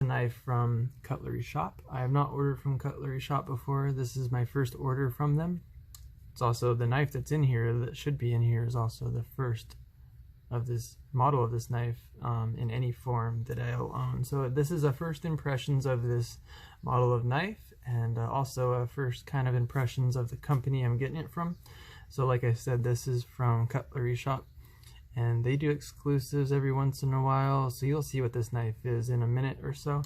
knife from Cutlery Shop. I have not ordered from Cutlery Shop before. This is my first order from them. It's also the knife that's in here, that should be in here, is also the first of this model of this knife in any form that I'll own. So this is a first impressions of this model of knife, and also a first kind of impressions of the company I'm getting it from. So like I said, this is from Cutlery Shop, and they do exclusives every once in a while, so you'll see what this knife is in a minute or so.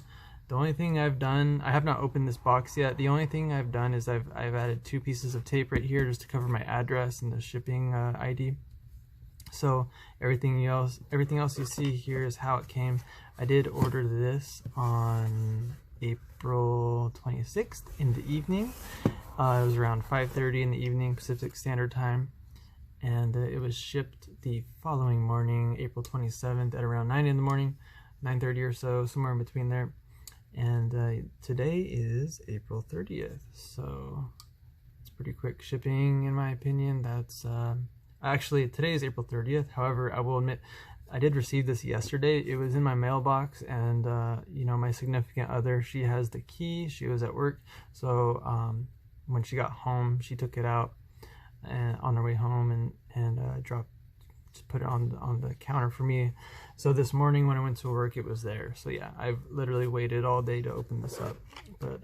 The only thing I've done, I have not opened this box yet. The only thing I've done is I've added 2 pieces of tape right here just to cover my address and the shipping ID. So everything else you see here is how it came. I did order this on April 26th in the evening. It was around 5:30 in the evening Pacific Standard Time, and it was shipped the following morning, April 27th, at around 9 in the morning, 9:30 or so, somewhere in between there. And today is April 30th, so it's pretty quick shipping in my opinion. That's actually, today is April 30th. However, I will admit I did receive this yesterday. It was in my mailbox, and you know, my significant other, she has the key. She was at work, so when she got home, she took it out and on her way home and just put it on the counter for me. So this morning when I went to work, it was there. So yeah, I've literally waited all day to open this up. But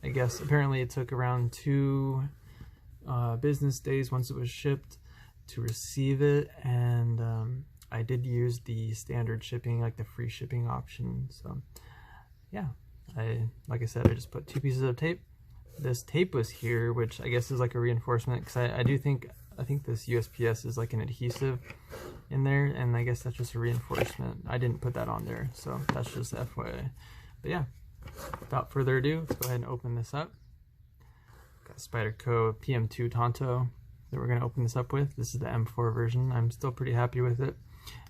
I guess apparently it took around 2 business days once it was shipped to receive it, and I did use the standard shipping, like the free shipping option. So yeah, like I said, I just put 2 pieces of tape. This tape was here, which I guess is like a reinforcement, because I think this USPS is like an adhesive in there, and I guess that's just a reinforcement. I didn't put that on there, so that's just FYI. But yeah, without further ado, let's go ahead and open this up. Got Spyderco PM2 Tonto that we're going to open this up with. This is the M4 version. I'm still pretty happy with it.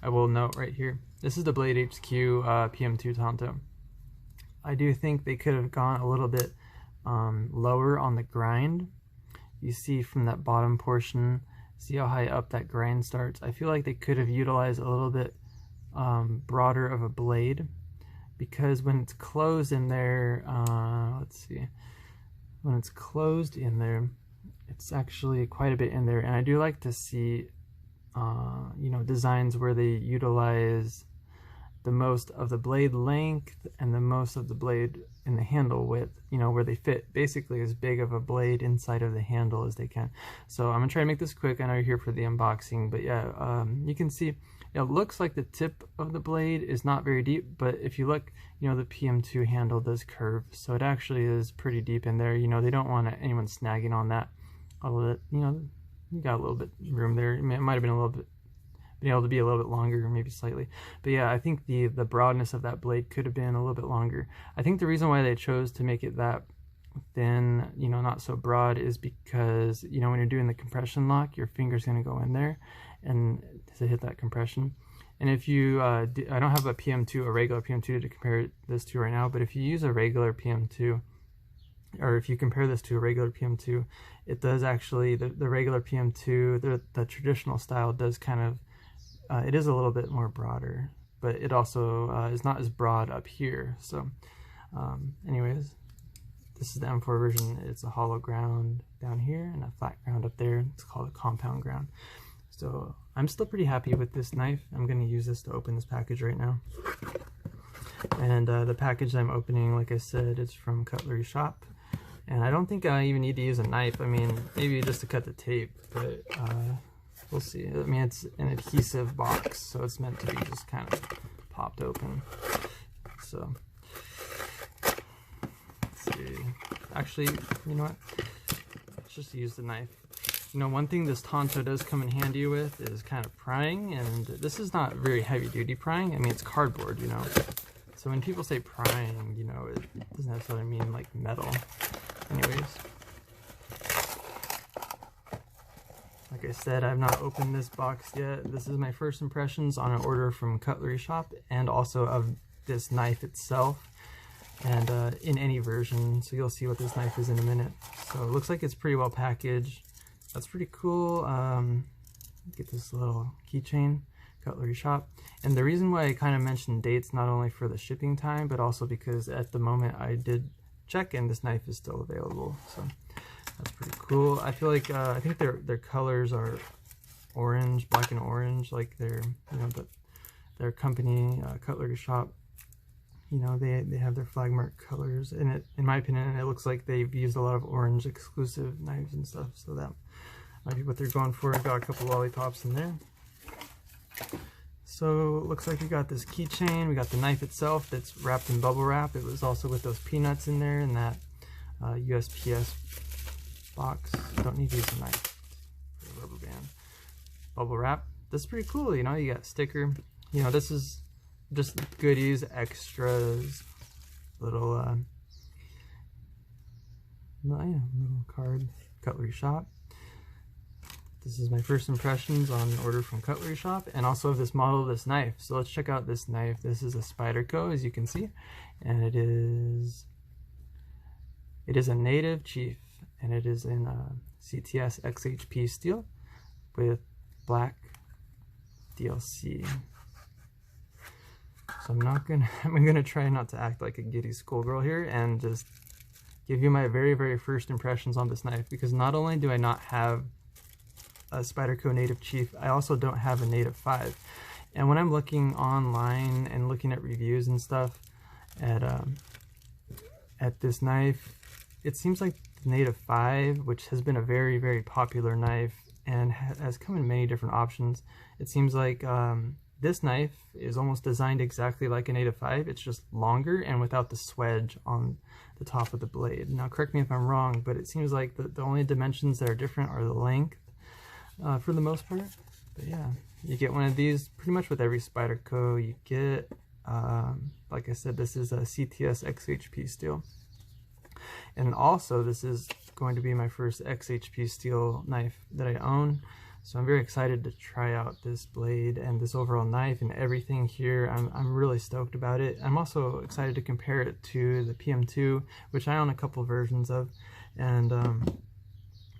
I will note right here, this is the Blade HQ PM2 Tonto. I do think they could have gone a little bit lower on the grind. You see from that bottom portion, see how high up that grind starts? I feel like they could have utilized a little bit broader of a blade, because when it's closed in there, let's see, when it's closed in there, it's actually quite a bit in there. And I do like to see you know, designs where they utilize the most of the blade length and the most of the blade in the handle width, you know, where they fit basically as big of a blade inside of the handle as they can. So I'm gonna try to make this quick. I know you're here for the unboxing, but yeah, you can see it looks like the tip of the blade is not very deep, but if you look, you know, the PM2 handle does curve, so it actually is pretty deep in there. You know, they don't want anyone snagging on that. Although, you know, you got a little bit room there. It might have been a little bit, been able to be a little bit longer, maybe slightly. But yeah, I think the broadness of that blade could have been a little bit longer. I think the reason why they chose to make it that thin, you know, not so broad, is because, you know, when you're doing the compression lock, your finger's going to go in there and to hit that compression. And if you, I don't have a PM2, a regular PM2 to compare this to right now, but if you use a regular PM2, or if you compare this to a regular PM2, it does actually, the regular PM2, the traditional style does kind of, it is a little bit more broader, but it also is not as broad up here. So anyways, this is the M4 version. It's a hollow ground down here and a flat ground up there. It's called a compound ground. So I'm still pretty happy with this knife. I'm going to use this to open this package right now. And the package I'm opening, like I said, is from Cutlery Shop. And I don't think I even need to use a knife. I mean, maybe just to cut the tape, but we'll see. I mean, it's an adhesive box, so it's meant to be just kind of popped open. So, let's see. Actually, you know what? Let's just use the knife. You know, one thing this Tonto does come in handy with is kind of prying, and this is not very heavy-duty prying. I mean, it's cardboard, you know. So when people say prying, you know, it doesn't necessarily mean like metal. Anyways, like I said, I've not opened this box yet. This is my first impressions on an order from Cutlery Shop, and also of this knife itself, and in any version. So you'll see what this knife is in a minute. So it looks like it's pretty well packaged. That's pretty cool. Get this little keychain. Cutlery Shop. And the reason why I kind of mentioned dates, not only for the shipping time, but also because at the moment I did check and this knife is still available. So that's pretty cool. I feel like I think their colors are orange, black and orange, like their, you know, but their company, Cutlery Shop, you know, they have their flag mark colors, and it, in my opinion, it looks like they've used a lot of orange exclusive knives and stuff, so that might be what they're going for. Got a couple lollipops in there. So it looks like we got this keychain, we got the knife itself that's wrapped in bubble wrap. It was also with those peanuts in there in that USPS box. Don't need to use a knife, rubber band. Bubble wrap. This is pretty cool, you know, you got sticker. You know, this is just goodies, extras, little little card, Cutlery Shop. This is my first impressions on an order from Cutlery Shop, and also of this model of this knife. So let's check out this knife. This is a Spyderco, as you can see, and it is a native chief, and it is in CTS XHP steel with black DLC. So I'm gonna try not to act like a giddy schoolgirl here and just give you my very first impressions on this knife, because not only do I not have a Spyderco native chief, I also don't have a native 5. And when I'm looking online and looking at reviews and stuff at this knife, it seems like the native 5, which has been a very popular knife and has come in many different options, it seems like this knife is almost designed exactly like a native 5. It's just longer and without the swedge on the top of the blade. Now correct me if I'm wrong, but it seems like the only dimensions that are different are the length for the most part. But yeah, you get one of these pretty much with every Spyderco you get. Like I said, this is a CTS XHP steel. And also this is going to be my first XHP steel knife that I own. So I'm very excited to try out this blade and this overall knife and everything here. I'm really stoked about it. I'm also excited to compare it to the PM2, which I own a couple versions of. And,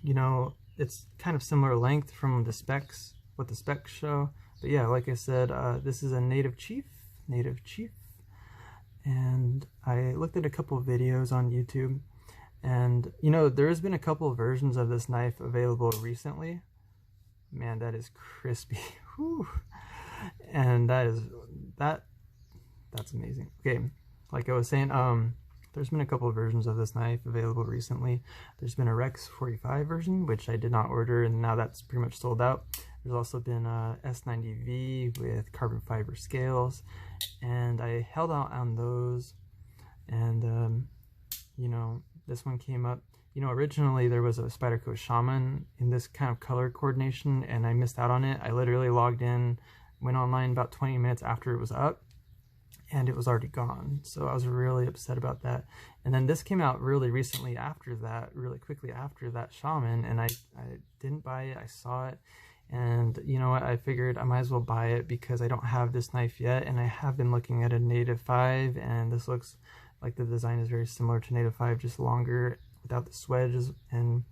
you know, it's kind of similar length from the specs, what the specs show. But yeah, like I said, this is a native chief. And I looked at a couple of videos on YouTube. And, you know, there's been a couple of versions of this knife available recently. Man, that is crispy. Whew. And that's amazing. Okay, like I was saying, there's been a couple of versions of this knife available recently. There's been a Rex 45 version, which I did not order, and now that's pretty much sold out. There's also been a S90V with carbon fiber scales, and I held out on those, and you know, this one came up. You know, originally there was a Spyderco Shaman in this kind of color coordination, and I missed out on it. I literally logged in, went online about 20 minutes after it was up, and it was already gone. So I was really upset about that. And then this came out really recently after that, really quickly after that Shaman, and I didn't buy it. I saw it, and you know what, I figured I might as well buy it because I don't have this knife yet, and I have been looking at a native 5, and this looks like the design is very similar to native 5, just longer, without the swedges. And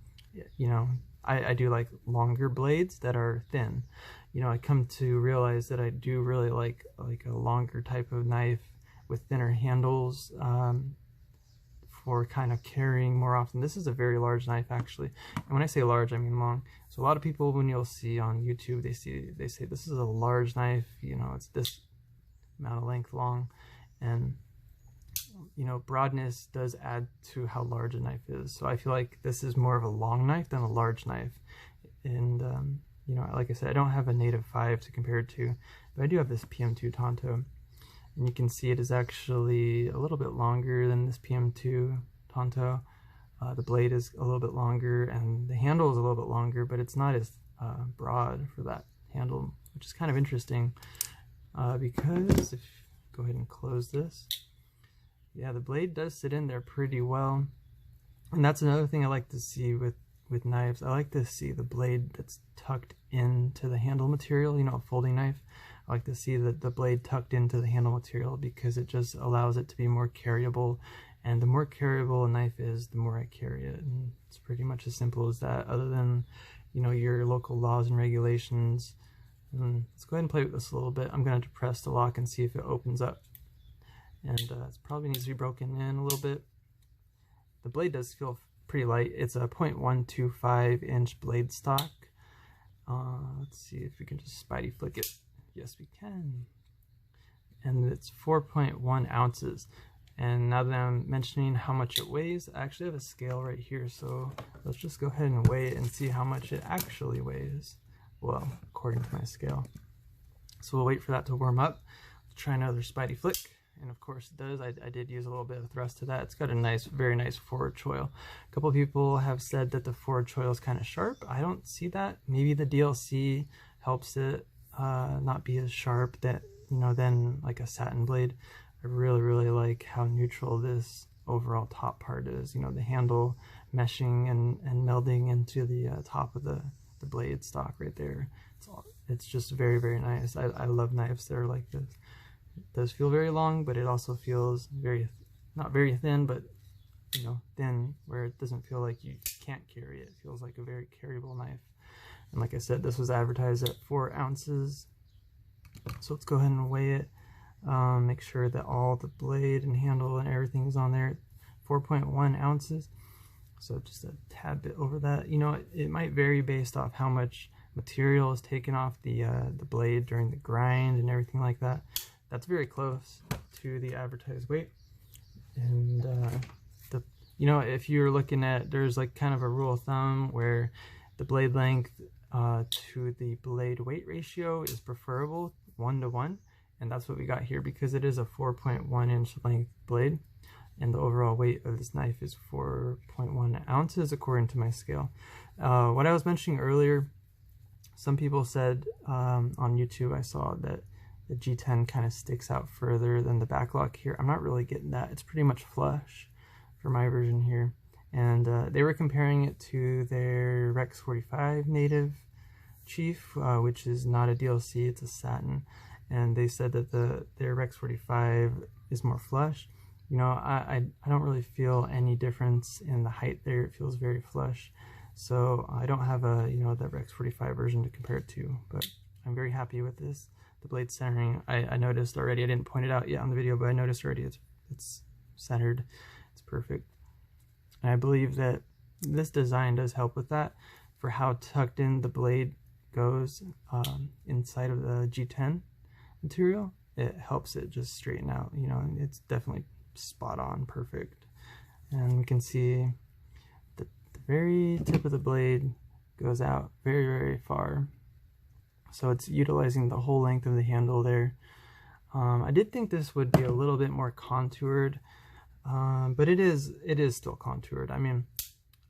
you know, I do like longer blades that are thin. You know, I come to realize that I do really like a longer type of knife with thinner handles for kind of carrying more often. This is a very large knife actually, and when I say large I mean long. So a lot of people, when you'll see on YouTube, they say this is a large knife, you know, it's this amount of length long, and you know, broadness does add to how large a knife is. So I feel like this is more of a long knife than a large knife. And you know, like I said, I don't have a native 5 to compare it to, but I do have this PM2 Tonto, and you can see it is actually a little bit longer than this PM2 Tonto. The blade is a little bit longer, and the handle is a little bit longer, but it's not as broad for that handle, which is kind of interesting because if go ahead and close this. Yeah, the blade does sit in there pretty well, and that's another thing I like to see with knives. I like to see the blade that's tucked into the handle material, you know, a folding knife. I like to see the blade tucked into the handle material because it just allows it to be more carryable, and the more carryable a knife is, the more I carry it, and it's pretty much as simple as that, other than, you know, your local laws and regulations And let's go ahead and play with this a little bit. I'm going to depress the lock and see if it opens up. And it probably needs to be broken in a little bit. The blade does feel pretty light. It's a 0.125 inch blade stock. Let's see if we can just Spidey flick it. Yes, we can. And it's 4.1 ounces. And now that I'm mentioning how much it weighs, I actually have a scale right here. So let's just go ahead and weigh it and see how much it actually weighs. Well, according to my scale. So we'll wait for that to warm up. We'll try another Spidey flick. And of course it does. I did use a little bit of thrust to that. It's got a nice, very nice forward choil. A couple of people have said that the forward choil is kind of sharp. I don't see that. Maybe the DLC helps it not be as sharp that, you know, than like a satin blade. I really, really like how neutral this overall top part is. You know, the handle meshing and melding into the top of the blade stock right there. It's just very, very nice. I love knives that are like this. It does feel very long, but it also feels very, not very thin, but, you know, thin where it doesn't feel like you can't carry it. It feels like a very carryable knife. And like I said, this was advertised at 4 ounces. So let's go ahead and weigh it. Make sure that all the blade and handle and everything is on there. 4.1 ounces. So just a tad bit over that. You know, it might vary based off how much material is taken off the blade during the grind and everything like that. That's very close to the advertised weight. And you know, if you're looking at, there's like kind of a rule of thumb where the blade length to the blade weight ratio is preferable 1:1, and that's what we got here because it is a 4.1 inch length blade, and the overall weight of this knife is 4.1 ounces according to my scale. What I was mentioning earlier, some people said on YouTube, I saw that the G10 kind of sticks out further than the backlock here. I'm not really getting that. It's pretty much flush for my version here. And they were comparing it to their Rex 45 native Chief, which is not a DLC, it's a satin. And they said that their Rex 45 is more flush. You know, I don't really feel any difference in the height there. It feels very flush. So I don't have a, you know, the Rex 45 version to compare it to, but I'm very happy with this. The blade centering, I noticed already. I didn't point it out yet on the video, but I noticed already it's centered. It's perfect. And I believe that this design does help with that for how tucked in the blade goes inside of the G10 material. It helps it just straighten out. You know, it's definitely spot on, perfect. And we can see the very tip of the blade goes out very, very far. So it's utilizing the whole length of the handle there. I did think this would be a little bit more contoured, but it is still contoured. I mean,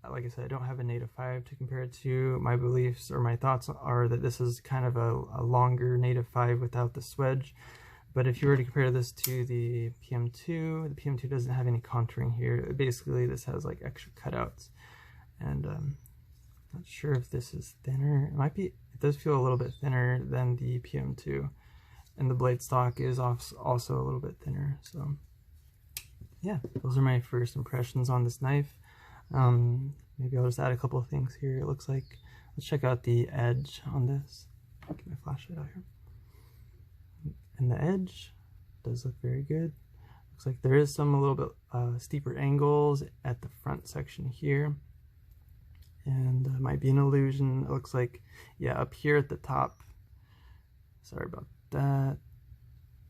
like I said, I don't have a native 5 to compare it to. My beliefs or my thoughts are that this is kind of a longer native 5 without the swedge. But if you were to compare this to the PM2, the PM2 doesn't have any contouring here. Basically, this has like extra cutouts. And not sure if this is thinner. It might be. It does feel a little bit thinner than the PM2, and the blade stock is also a little bit thinner. So yeah, those are my first impressions on this knife. Maybe I'll just add a couple of things here. It looks like, let's check out the edge on this. Get my flashlight out here. And the edge does look very good. Looks like there is some a little bit steeper angles at the front section here. And it might be an illusion. It looks like, yeah, up here at the top, sorry about that.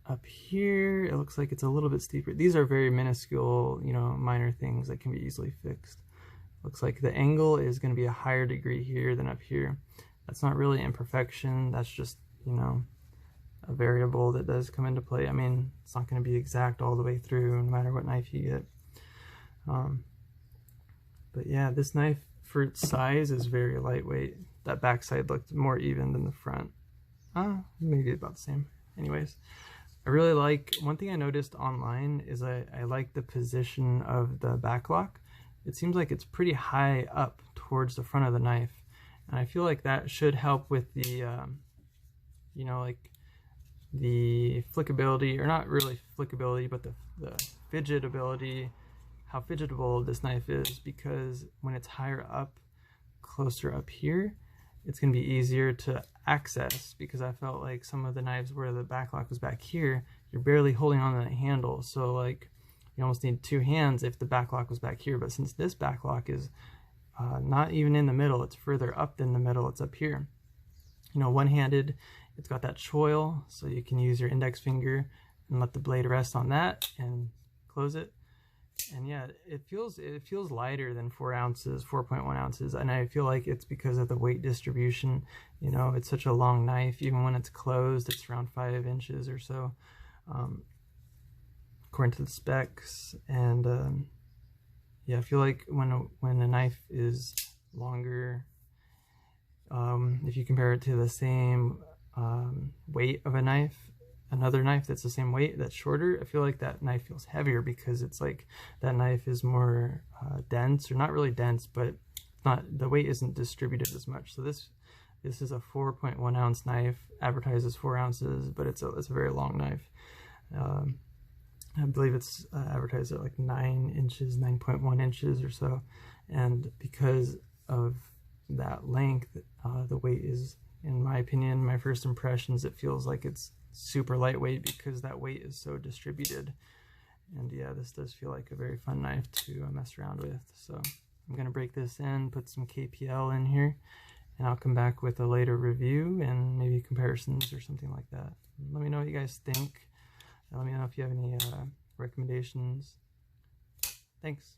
Up here, it looks like it's a little bit steeper. These are very minuscule, you know, minor things that can be easily fixed. Looks like the angle is going to be a higher degree here than up here. That's not really imperfection. That's just, you know, a variable that does come into play. I mean, it's not going to be exact all the way through, no matter what knife you get. But yeah, this knife, for its size, is very lightweight. That backside looked more even than the front. Maybe about the same. Anyways, I really like, one thing I noticed online is I like the position of the backlock. It seems like it's pretty high up towards the front of the knife. And I feel like that should help with the, you know, like the flickability, or not really flickability, but the fidgetability, how fidgetable this knife is, because when it's higher up, closer up here, it's going to be easier to access, because I felt like some of the knives where the backlock was back here, you're barely holding on to the handle, so like you almost need two hands if the backlock was back here. But since this backlock is not even in the middle, it's further up than the middle, it's up here. You know, one-handed, it's got that choil, so you can use your index finger and let the blade rest on that and close it. And yeah, it feels lighter than 4 ounces, 4.1 ounces, and I feel like it's because of the weight distribution. You know, it's such a long knife. Even when it's closed, it's around 5 inches or so, according to the specs. And yeah, I feel like when a knife is longer, if you compare it to the same weight of a knife, another knife that's the same weight that's shorter, I feel like that knife feels heavier, because it's like that knife is more dense, or not really dense, but the weight isn't distributed as much. So this is a 4.1 ounce knife, advertises 4 ounces, but it's a very long knife. I believe it's advertised at like 9 inches, 9.1 inches or so, and because of that length, the weight is, in my opinion, my first impressions, it feels like it's super lightweight because that weight is so distributed. And yeah, this does feel like a very fun knife to mess around with. So I'm going to break this in, put some KPL in here, and I'll come back with a later review and maybe comparisons or something like that. Let me know what you guys think. Let me know if you have any recommendations. Thanks.